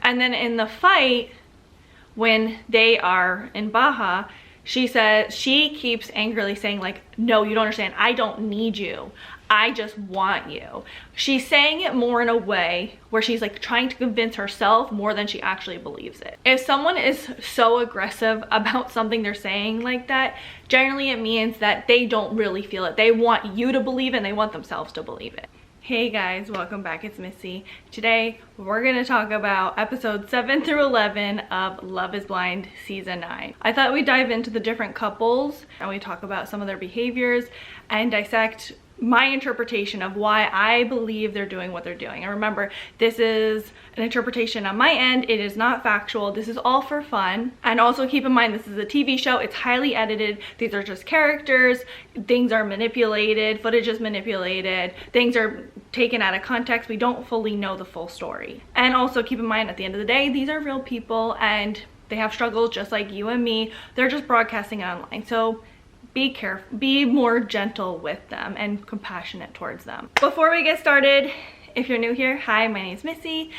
And then in the fight, when they are in Baja, she says, she keeps angrily saying like, no, you don't understand. I don't need you. I just want you. She's saying it more in a way where she's like trying to convince herself more than she actually believes it. If someone is so aggressive about something they're saying like that, generally it means that they don't really feel it. They want you to believe it and they want themselves to believe it. Hey guys, welcome back. It's Missy. Today we're going to talk about episodes 7 through 11 of Love is Blind season 9. I thought we'd dive into the different couples and we talk about some of their behaviors and dissect my interpretation of why I believe they're doing what they're doing. And remember, this is an interpretation on my end. It is not factual. This is all for fun. And also keep in mind, this is a TV show. It's highly edited. These are just characters. Things are manipulated. Footage is manipulated. Things are taken out of context. We don't fully know the full story. And also keep in mind, at the end of the day, these are real people and they have struggles just like you and me. They're just broadcasting it online. So be careful, be more gentle with them and compassionate towards them. Before we get started, if you're new here, hi, my name is Missy.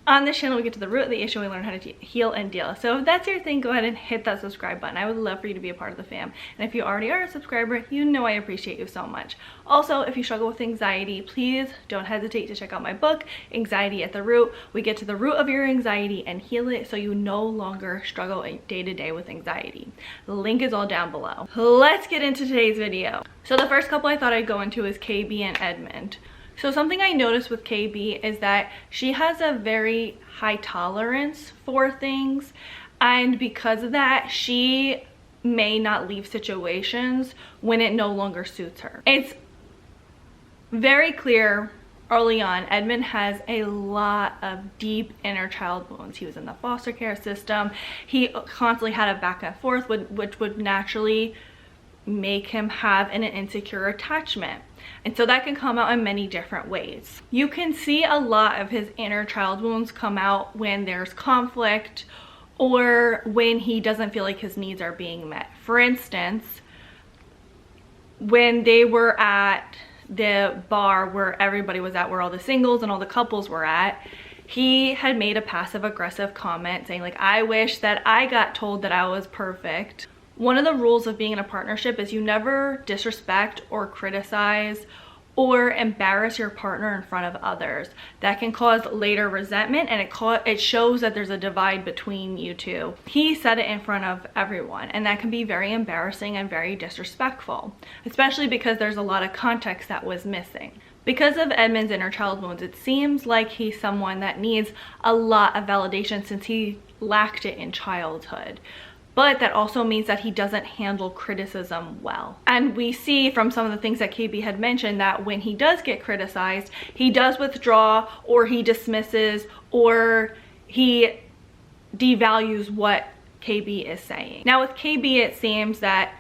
On this channel, we get to the root of the issue and we learn how to heal and deal. So if that's your thing, go ahead and hit that subscribe button. I would love for you to be a part of the fam. And if you already are a subscriber, you know I appreciate you so much. Also, if you struggle with anxiety, please don't hesitate to check out my book, Anxiety at the Root. We get to the root of your anxiety and heal it so you no longer struggle day to day with anxiety. The link is all down below. Let's get into today's video. So the first couple I thought I'd go into is KB and Edmond. So something I noticed with KB is that she has a very high tolerance for things, and because of that, she may not leave situations when it no longer suits her. It's very clear early on, Edmond has a lot of deep inner child wounds. He was in the foster care system. He constantly had a back and forth, which would naturally make him have an insecure attachment. And so that can come out in many different ways. You can see a lot of his inner child wounds come out when there's conflict or when he doesn't feel like his needs are being met. For instance, when they were at the bar where everybody was at, where all the singles and all the couples were at, he had made a passive aggressive comment saying like, I wish that I got told that I was perfect. One of the rules of being in a partnership is you never disrespect or criticize or embarrass your partner in front of others. That can cause later resentment, and it shows that there's a divide between you two. He said it in front of everyone, and that can be very embarrassing and very disrespectful, especially because there's a lot of context that was missing. Because of Edmond's inner child wounds, it seems like he's someone that needs a lot of validation since he lacked it in childhood. But that also means that he doesn't handle criticism well. And we see from some of the things that KB had mentioned that when he does get criticized, he does withdraw, or he dismisses, or he devalues what KB is saying. Now with KB, it seems that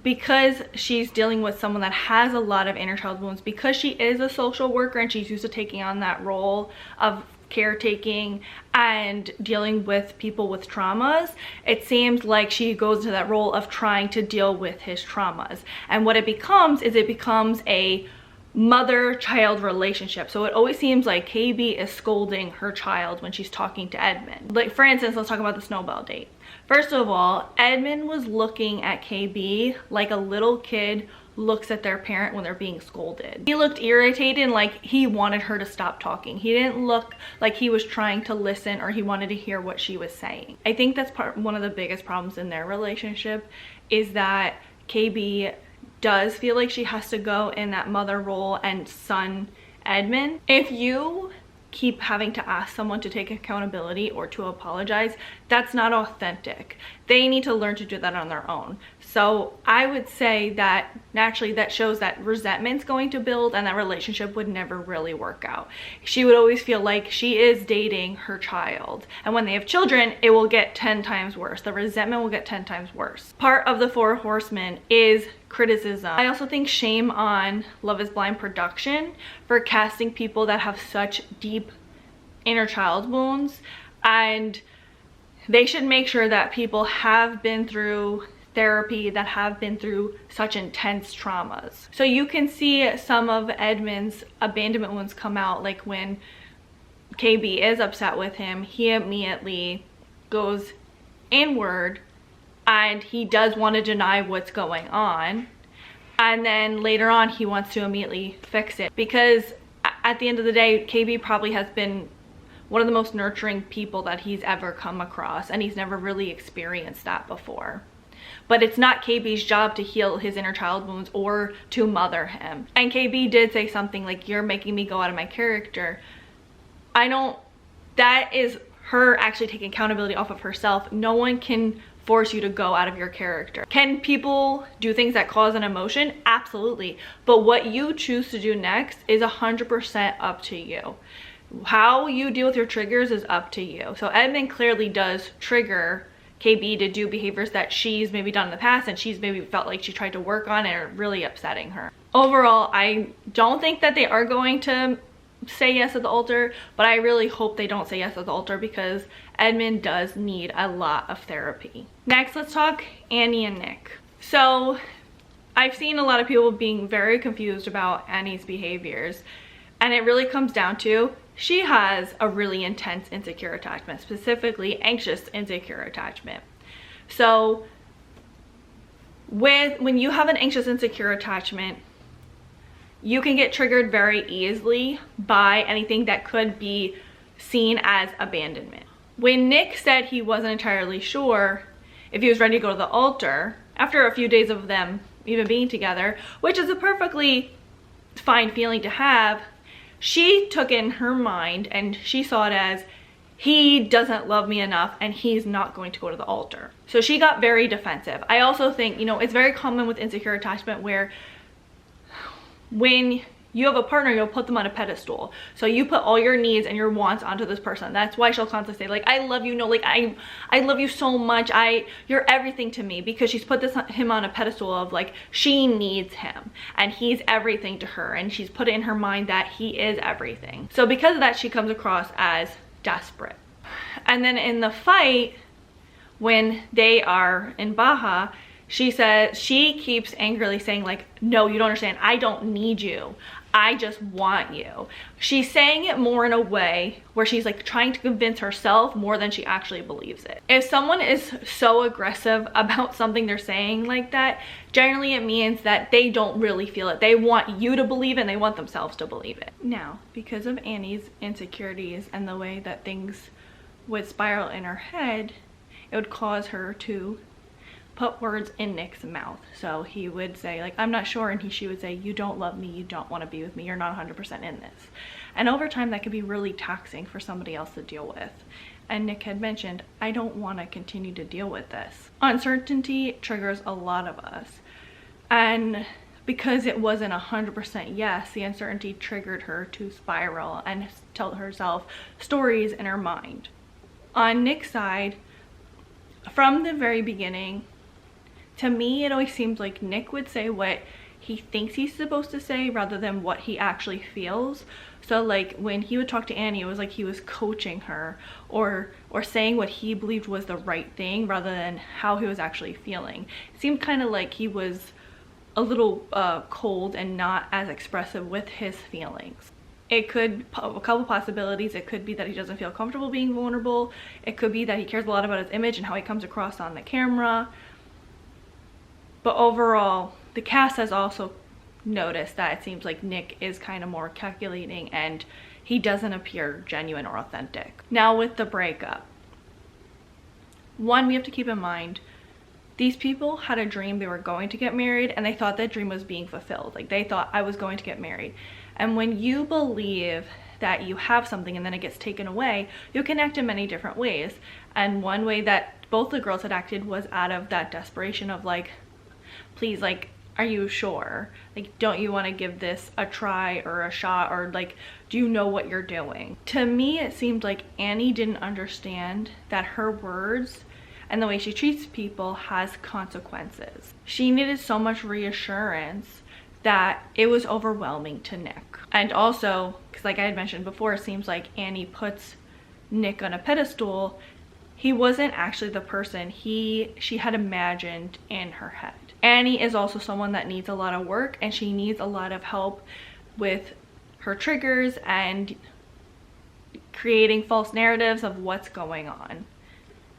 because she's dealing with someone that has a lot of inner child wounds, because she is a social worker and she's used to taking on that role of caretaking and dealing with people with traumas, it seems like she goes into that role of trying to deal with his traumas. And what it becomes is it becomes a mother-child relationship. So it always seems like KB is scolding her child when she's talking to Edmond. Like for instance, let's talk about the snowball date. First of all, Edmond was looking at KB like a little kid looks at their parent when they're being scolded. He looked irritated and like he wanted her to stop talking. He didn't look like he was trying to listen or he wanted to hear what she was saying. I think that's one of the biggest problems in their relationship, is that KB does feel like she has to go in that mother role and son Edmond. If you keep having to ask someone to take accountability or to apologize, that's not authentic. They need to learn to do that on their own. So I would say that naturally that shows that resentment's going to build and that relationship would never really work out. She would always feel like she is dating her child. And when they have children, it will get 10 times worse. The resentment will get 10 times worse. Part of the 4 horsemen is criticism. I also think shame on Love is Blind production for casting people that have such deep inner child wounds, and they should make sure that people have been through therapy, that have been through such intense traumas. So you can see some of Edmond's abandonment wounds come out, like when KB is upset with him, he immediately goes inward and he does want to deny what's going on. And then later on, he wants to immediately fix it, because at the end of the day, KB probably has been one of the most nurturing people that he's ever come across, and he's never really experienced that before. But it's not KB's job to heal his inner child wounds or to mother him. And KB did say something like, "You're making me go out of my character." That is her actually taking accountability off of herself. No one can force you to go out of your character. Can people do things that cause an emotion? Absolutely. But what you choose to do next is 100% up to you. How you deal with your triggers is up to you. So Edmond clearly does trigger KB to do behaviors that she's maybe done in the past, and she's maybe felt like she tried to work on and are really upsetting her. Overall, I don't think that they are going to say yes at the altar, but I really hope they don't say yes at the altar, because Edmond does need a lot of therapy. Next, let's talk Annie and Nick. So I've seen a lot of people being very confused about Annie's behaviors, and it really comes down to she has a really intense insecure attachment, specifically anxious insecure attachment. So when you have an anxious insecure attachment, you can get triggered very easily by anything that could be seen as abandonment. When Nick said he wasn't entirely sure if he was ready to go to the altar, after a few days of them even being together, which is a perfectly fine feeling to have, she took it in her mind and she saw it as, he doesn't love me enough and he's not going to go to the altar. So she got very defensive. I also think, it's very common with insecure attachment where when you have a partner, you'll put them on a pedestal. So you put all your needs and your wants onto this person. That's why she'll constantly say, like, I love you, no, like, I love you so much, you're everything to me, because she's put him on a pedestal of, like, she needs him and he's everything to her, and she's put it in her mind that he is everything. So because of that, she comes across as desperate. And then in the fight, when they are in Baja, she says, she keeps angrily saying, like, no, you don't understand, I don't need you, I just want you. She's saying it more in a way where she's like trying to convince herself more than she actually believes it. If someone is so aggressive about something they're saying like that, generally it means that they don't really feel it. They want you to believe it and they want themselves to believe it. Now, because of Annie's insecurities and the way that things would spiral in her head, it would cause her to put words in Nick's mouth. So he would say, like, I'm not sure, and she would say, you don't love me, you don't want to be with me, you're not 100% in this. And over time, that could be really taxing for somebody else to deal with. And Nick had mentioned, I don't want to continue to deal with this. Uncertainty triggers a lot of us. And because it wasn't 100% yes, the uncertainty triggered her to spiral and tell herself stories in her mind. On Nick's side, from the very beginning, to me, it always seemed like Nick would say what he thinks he's supposed to say rather than what he actually feels. So like when he would talk to Annie, it was like he was coaching her or saying what he believed was the right thing rather than how he was actually feeling. It seemed kind of like he was a little cold and not as expressive with his feelings. It could, a couple possibilities, it could be that he doesn't feel comfortable being vulnerable. It could be that he cares a lot about his image and how he comes across on the camera. But overall, the cast has also noticed that it seems like Nick is kind of more calculating and he doesn't appear genuine or authentic. Now with the breakup, one, we have to keep in mind, these people had a dream they were going to get married and they thought that dream was being fulfilled. Like they thought, I was going to get married. And when you believe that you have something and then it gets taken away, you can act in many different ways. And one way that both the girls had acted was out of that desperation of like, please, like, are you sure? Like, don't you want to give this a try or a shot, or like, do you know what you're doing? To me, it seemed like Annie didn't understand that her words and the way she treats people has consequences. She needed so much reassurance that it was overwhelming to Nick. And also, because like I had mentioned before, it seems like Annie puts Nick on a pedestal. He wasn't actually the person she had imagined in her head. Annie is also someone that needs a lot of work and she needs a lot of help with her triggers and creating false narratives of what's going on.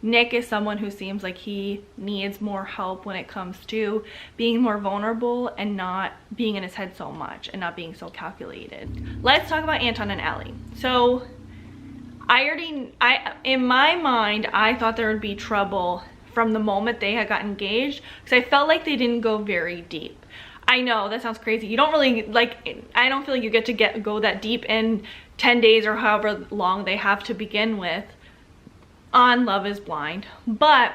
Nick is someone who seems like he needs more help when it comes to being more vulnerable and not being in his head so much and not being so calculated. Let's talk about Anton and Ali. So in my mind, I thought there would be trouble from the moment they had got engaged, because I felt like they didn't go very deep. I know that sounds crazy. You don't really, like, I don't feel like you get to go that deep in 10 days or however long they have to begin with on Love is Blind, but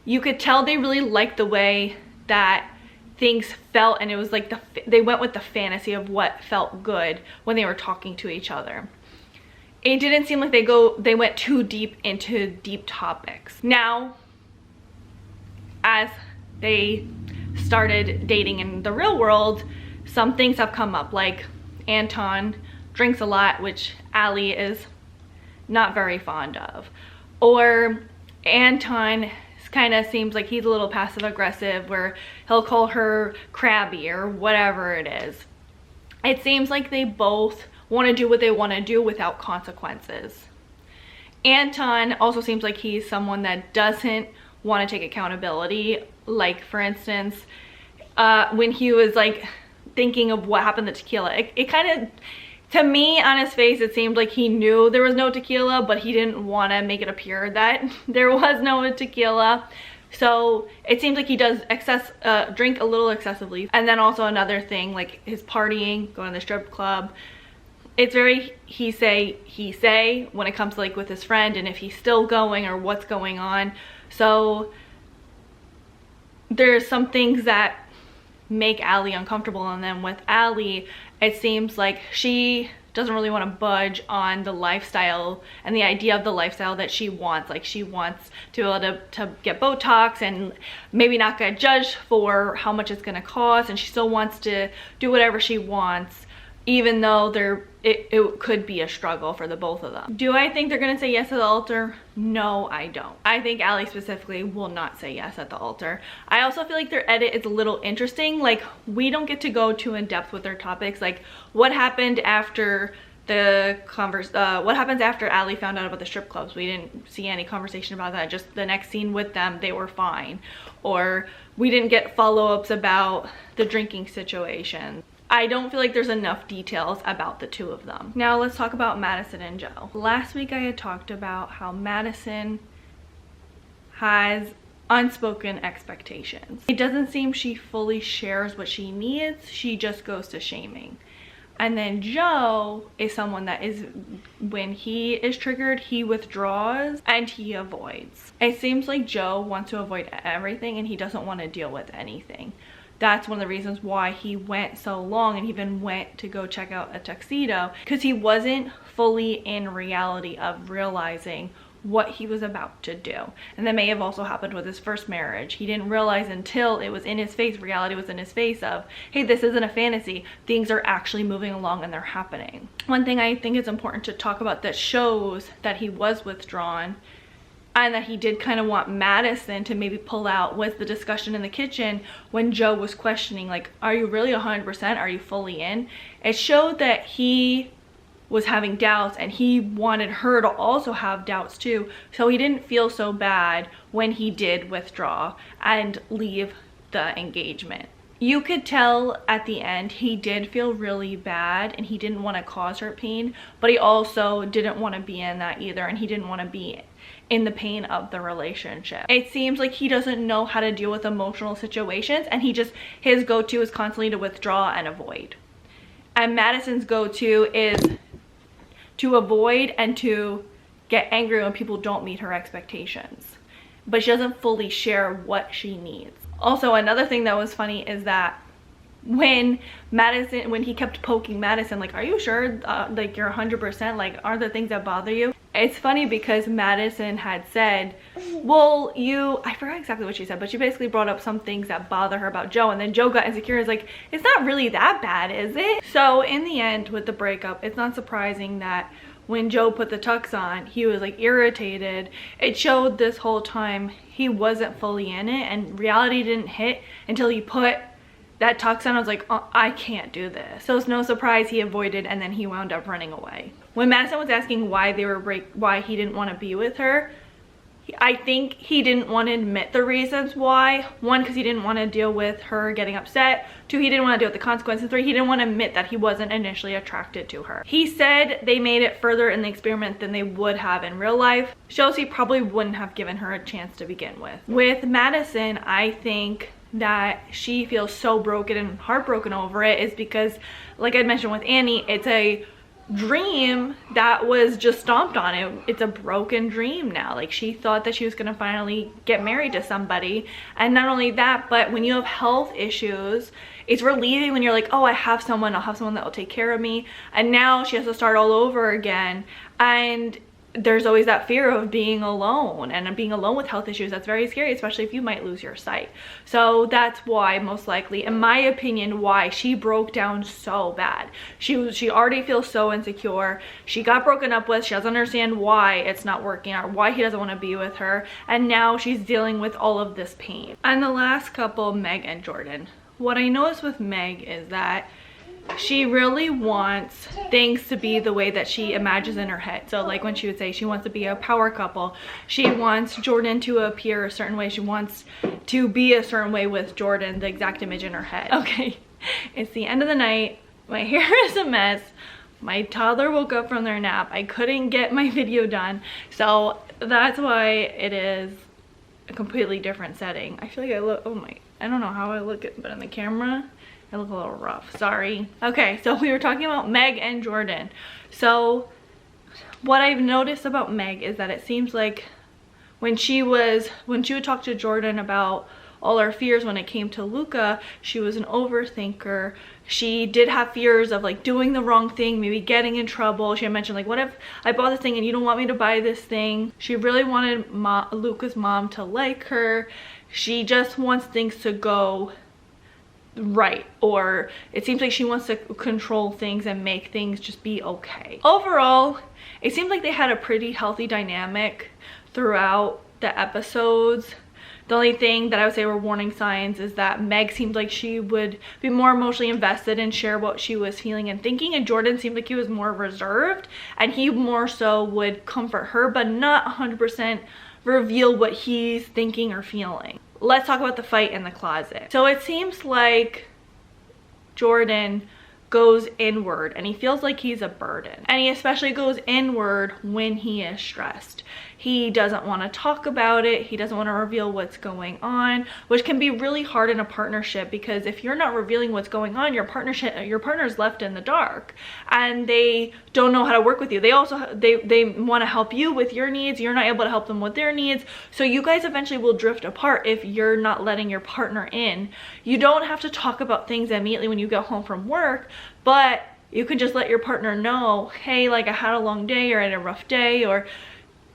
you could tell they really liked the way that things felt, and it was like they went with the fantasy of what felt good when they were talking to each other. It didn't seem like they went too deep into deep topics. Now, as they started dating in the real world, some things have come up, like Anton drinks a lot, which Ali is not very fond of. Or Anton kind of seems like he's a little passive aggressive, where he'll call her crabby or whatever it is. It seems like they both want to do what they want to do without consequences. Anton also seems like he's someone that doesn't want to take accountability. Like, for instance, when he was like thinking of what happened to tequila, it kind of, to me, on his face, it seemed like he knew there was no tequila, but he didn't want to make it appear that there was no tequila. So it seems like he does drink a little excessively. And then also another thing, like his partying, going to the strip club. It's very he say when it comes to, like, with his friend, and if he's still going or what's going on. So there's some things that make Ali uncomfortable, and then with Ali, it seems like she doesn't really want to budge on the lifestyle and the idea of the lifestyle that she wants. Like, she wants to be able to get Botox and maybe not get judged for how much it's going to cost, and she still wants to do whatever she wants, even though it could be a struggle for the both of them. Do I think they're gonna say yes at the altar? No, I don't. I think Ali specifically will not say yes at the altar. I also feel like their edit is a little interesting. Like, we don't get to go too in depth with their topics. Like, what happened after what happens after Ali found out about the strip clubs? We didn't see any conversation about that. Just the next scene with them, they were fine. Or we didn't get follow-ups about the drinking situation. I don't feel like there's enough details about the two of them. Now let's talk about Madison and Joe. Last week I had talked about how Madison has unspoken expectations. It doesn't seem she fully shares what she needs. She just goes to shaming. And then Joe is someone that is, when he is triggered, he withdraws and he avoids. It seems like Joe wants to avoid everything and he doesn't want to deal with anything. That's one of the reasons why he went so long and even went to go check out a tuxedo, because he wasn't fully in reality of realizing what he was about to do. And that may have also happened with his first marriage. He didn't realize until it was in his face, reality was in his face of, hey, this isn't a fantasy. Things are actually moving along and they're happening. One thing I think is important to talk about that shows that he was withdrawn and that he did kind of want Madison to maybe pull out was the discussion in the kitchen when Joe was questioning, like, are you really 100%? Are you fully in? It showed that he was having doubts and he wanted her to also have doubts too. So he didn't feel so bad when he did withdraw and leave the engagement. You could tell at the end he did feel really bad and he didn't want to cause her pain, but he also didn't want to be in that either, and he didn't want to be in the pain of the relationship. It seems like he doesn't know how to deal with emotional situations, and his go-to is constantly to withdraw and avoid. And Madison's go-to is to avoid and to get angry when people don't meet her expectations, but she doesn't fully share what she needs. Also, another thing that was funny is that when he kept poking Madison, like, are you sure, like, you're 100%, like, are there things that bother you? It's funny because Madison had said, well, I forgot exactly what she said, but she basically brought up some things that bother her about Joe, and then Joe got insecure and was like, it's not really that bad, is it? So in the end, with the breakup, it's not surprising that when Joe put the tux on, he was like irritated. It showed this whole time he wasn't fully in it, and reality didn't hit until he put that talks on, I was like, oh, I can't do this. So it's no surprise he avoided, and then he wound up running away. When Madison was asking why he didn't want to be with her, I think he didn't want to admit the reasons why. 1, because he didn't want to deal with her getting upset. 2, he didn't want to deal with the consequences. 3, he didn't want to admit that he wasn't initially attracted to her. He said they made it further in the experiment than they would have in real life. Shows he probably wouldn't have given her a chance to begin with. With Madison, I think that she feels so broken and heartbroken over it is because, like I mentioned with Annie, it's a dream that was just stomped on. It's a broken dream now. Like, she thought that she was gonna finally get married to somebody, and not only that, but when you have health issues, it's relieving when you're like, oh, I'll have someone that will take care of me, and now she has to start all over again. And there's always that fear of being alone, and being alone with health issues, that's very scary, especially if you might lose your sight. So that's why, most likely, in my opinion, why she broke down so bad. She already feels so insecure. She got broken up with. She doesn't understand why it's not working out, or why he doesn't want to be with her, and now she's dealing with all of this pain. And the last couple, Meg and Jordan. What I noticed with Meg is that she really wants things to be the way that she imagines in her head. So like when she would say she wants to be a power couple, she wants Jordan to appear a certain way, she wants to be a certain way with Jordan, the exact image in her head. Okay, it's the end of the night, my hair is a mess, my toddler woke up from their nap, I couldn't get my video done, so that's why it is a completely different setting. I feel like I look, oh my, I don't know how I look, but in the camera I look a little rough, sorry. Okay, so we were talking about Meg and Jordan. So what I've noticed about Meg is that it seems like when she would talk to Jordan about all her fears when it came to Luca, she was an overthinker. She did have fears of like doing the wrong thing, maybe getting in trouble. She had mentioned like, what if I bought this thing and you don't want me to buy this thing? She really wanted Luca's mom to like her. She just wants things to go right, or it seems like she wants to control things and make things just be okay. Overall, it seems like they had a pretty healthy dynamic throughout the episodes. The only thing that I would say were warning signs is that Meg seemed like she would be more emotionally invested and share what she was feeling and thinking, and Jordan seemed like he was more reserved and he more so would comfort her but not 100% reveal what he's thinking or feeling. Let's talk about the fight in the closet. So it seems like Jordan goes inward and he feels like he's a burden, and he especially goes inward when he is stressed. He doesn't want to talk about it, he doesn't want to reveal what's going on, which can be really hard in a partnership, because if you're not revealing what's going on, your partner's left in the dark and they don't know how to work with you. They want to help you with your needs, you're not able to help them with their needs, so you guys eventually will drift apart if you're not letting your partner in. You don't have to talk about things immediately when you get home from work, but you can just let your partner know, hey, like I had a long day, or I had a rough day, or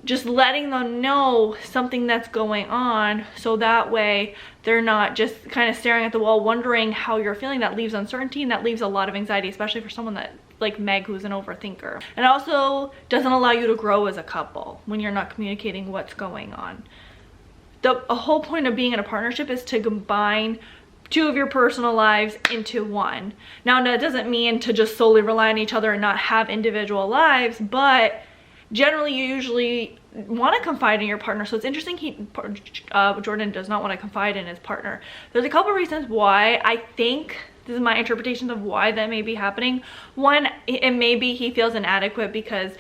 just letting them know something that's going on, so that way they're not just kind of staring at the wall wondering how you're feeling. That leaves uncertainty, and that leaves a lot of anxiety, especially for someone that like Meg, who's an overthinker. And it also doesn't allow you to grow as a couple when you're not communicating what's going on. The whole point of being in a partnership is to combine two of your personal lives into one. Now that doesn't mean to just solely rely on each other and not have individual lives, but generally you usually want to confide in your partner. So it's interesting Jordan does not want to confide in his partner. There's a couple reasons why. I think this is my interpretation of why that may be happening. One, it may be he feels inadequate because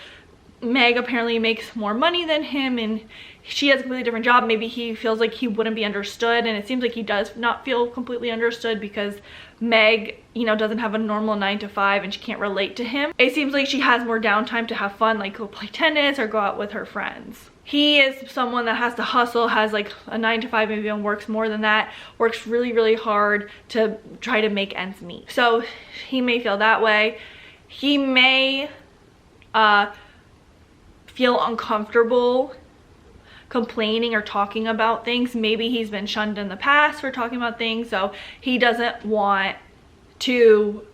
Meg apparently makes more money than him and she has a completely different job. Maybe he feels like he wouldn't be understood, and it seems like he does not feel completely understood because Meg, you know, doesn't have a normal 9-to-5 and she can't relate to him. It seems like she has more downtime to have fun, like go play tennis or go out with her friends. He is someone that has to hustle, has like a 9-to-5, maybe even works more than that, works really, really hard to try to make ends meet. So he may feel that way. He may feel uncomfortable complaining or talking about things. Maybe he's been shunned in the past for talking about things, so he doesn't want to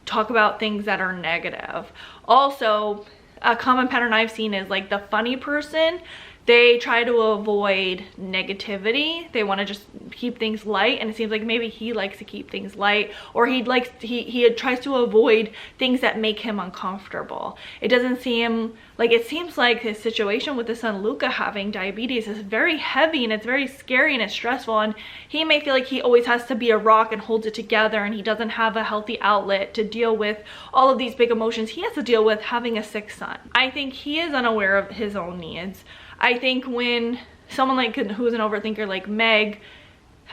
talk about things that are negative. Also, a common pattern I've seen is like the funny person, they try to avoid negativity. They want to just keep things light, and it seems like maybe he likes to keep things light, or he tries to avoid things that make him uncomfortable. It doesn't seem like, it seems like his situation with his son Luca having diabetes is very heavy, and it's very scary, and it's stressful, and he may feel like he always has to be a rock and holds it together, and he doesn't have a healthy outlet to deal with all of these big emotions he has to deal with having a sick son. I think he is unaware of his own needs. I think when someone like who's an overthinker like Meg,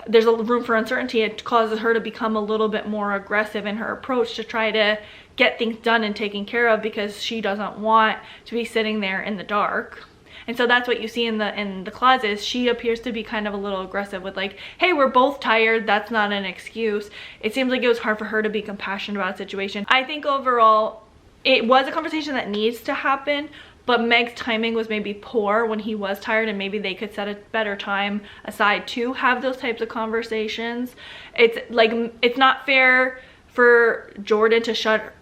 there's a room for uncertainty, it causes her to become a little bit more aggressive in her approach to try to get things done and taken care of, because she doesn't want to be sitting there in the dark. And so that's what you see in the closet. She appears to be kind of a little aggressive with like, hey, we're both tired, that's not an excuse. It seems like it was hard for her to be compassionate about the situation. I think overall it was a conversation that needs to happen, but Meg's timing was maybe poor when he was tired, and maybe they could set a better time aside to have those types of conversations. It's like, it's not fair for Jordan to shut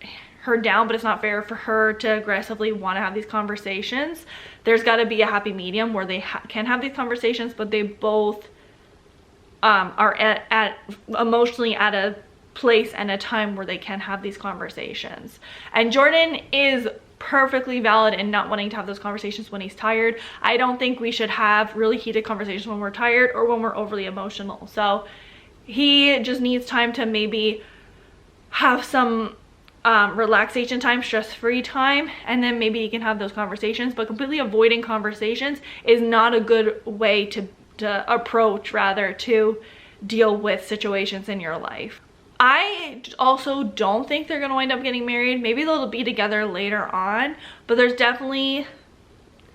her down, but it's not fair for her to aggressively want to have these conversations. There's got to be a happy medium where they can have these conversations, but they both are at emotionally at a place and a time where they can have these conversations. And Jordan is perfectly valid in not wanting to have those conversations when he's tired. I don't think we should have really heated conversations when we're tired or when we're overly emotional. So he just needs time to maybe have some relaxation time, stress-free time, and then maybe he can have those conversations. But completely avoiding conversations is not a good way to approach, rather, to deal with situations in your life. I also don't think they're gonna wind up getting married. Maybe they'll be together later on, but there's definitely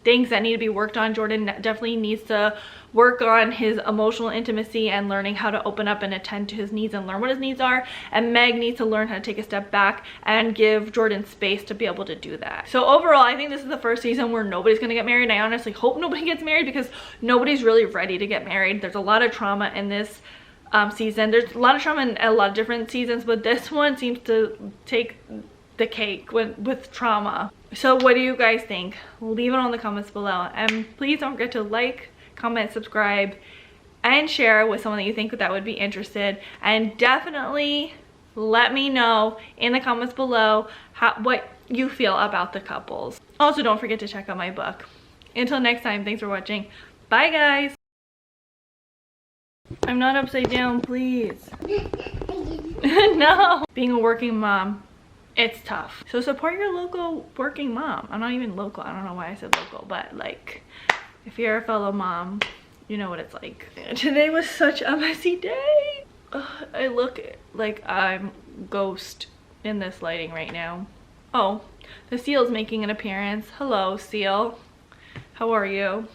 things that need to be worked on. Jordan definitely needs to work on his emotional intimacy and learning how to open up and attend to his needs and learn what his needs are. And Meg needs to learn how to take a step back and give Jordan space to be able to do that. So overall, I think this is the first season where nobody's gonna get married. I honestly hope nobody gets married, because nobody's really ready to get married. There's a lot of trauma in this season. There's a lot of trauma in a lot of different seasons, but this one seems to take the cake with trauma. So what do you guys think? Leave it on the comments below, and please don't forget to like, comment, subscribe, and share with someone that you think that would be interested. And definitely let me know in the comments below what you feel about the couples. Also, don't forget to check out my book. Until next time, thanks for watching. Bye guys. I'm not upside down, please. No. Being a working mom, it's tough. So support your local working mom. I'm not even local. I don't know why I said local, but like, if you're a fellow mom, you know what it's like. Today was such a messy day. Ugh, I look like I'm ghost in this lighting right now. Oh, the seal's making an appearance. Hello, seal. How are you?